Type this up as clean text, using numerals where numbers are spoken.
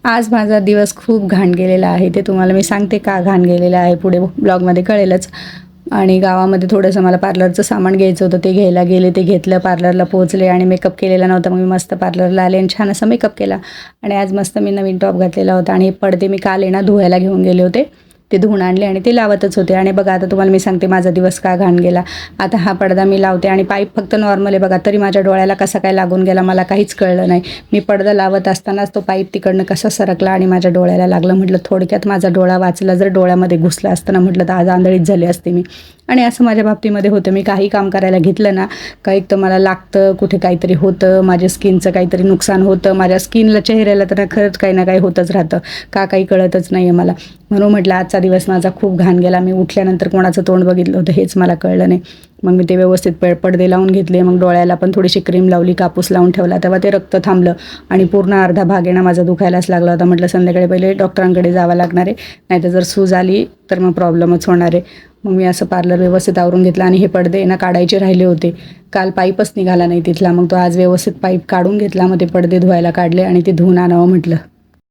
आज माझा दिवस खूप घाण गेलेला आहे. ते तुम्हाला मी सांगते का घाण गेलेला आहे, पुढे ब्लॉगमध्ये कळेलच. आणि गावामध्ये थोडंसं मला पार्लरचं सामान घ्यायचं होतं, ते घ्यायला गेले, ते घेतलं, पार्लरला पोहोचले आणि मेकअप केलेला नव्हता. मग मी मस्त पार्लरला आले आणि छान असा मेकअप केला. आणि आज मस्त मी नवीन टॉप घातलेला होता आणि हे पडदे मी काल आहे ना धुवायला घेऊन गेले होते. ते धुवून आणले आणि ते लावतच होते. आणि बघा आता तुम्हाला मी सांगते माझा दिवस का घाण गेला. आता हा पडदा मी लावते आणि पाईप फक्त नॉर्मल आहे बघा, तरी माझ्या डोळ्याला कसा काय लागून गेला मला काहीच कळलं नाही. मी पडदा लावत असतानाच तो पाईप तिकडनं कसा सरकला आणि माझ्या डोळ्याला लागलं. म्हटलं थोडक्यात माझा डोळा वाचला, जर डोळ्यामध्ये घुसला असताना म्हटलं तर आज आंधळीच झाली असते मी. आणि असं माझ्या बाबतीमध्ये होतं, मी काही काम करायला घेतलं ना, काही तर मला लागतं, कुठे काहीतरी होतं, माझ्या स्किनचं काहीतरी नुकसान होतं, माझ्या स्किनला चेहऱ्याला तर खरंच काही ना काही होतच राहतं, का काही कळतच नाही आहे मला. म्हणून म्हटलं आजचा दिवस माझा खूप घाण गेला. मी उठल्यानंतर कोणाचं तोंड बघितलं होतं हेच मला कळलं नाही. मग मी ते व्यवस्थित पडदे लावून घेतले. मग डोळ्याला पण थोडीशी क्रीम लावली, कापूस लावून ठेवला, तेव्हा ते रक्त थांबलं आणि पूर्ण अर्धा भाग आहे ना माझा दुखायलाच लागला होता. म्हटलं संध्याकाळी पहिले डॉक्टरांकडे जावं लागणार आहे, नाहीतर जर सूज आली तर मग प्रॉब्लेमच होणार आहे. मग मी असं पार्लर व्यवस्थित आवरून घेतलं आणि हे पडदे ना काढायचे राहिले होते. काल पाईपच निघाला नाही तिथला, मग तो आज व्यवस्थित पाईप काढून घेतला. मग ते पडदे धुवायला काढले आणि ते धुवून आणावं म्हटलं.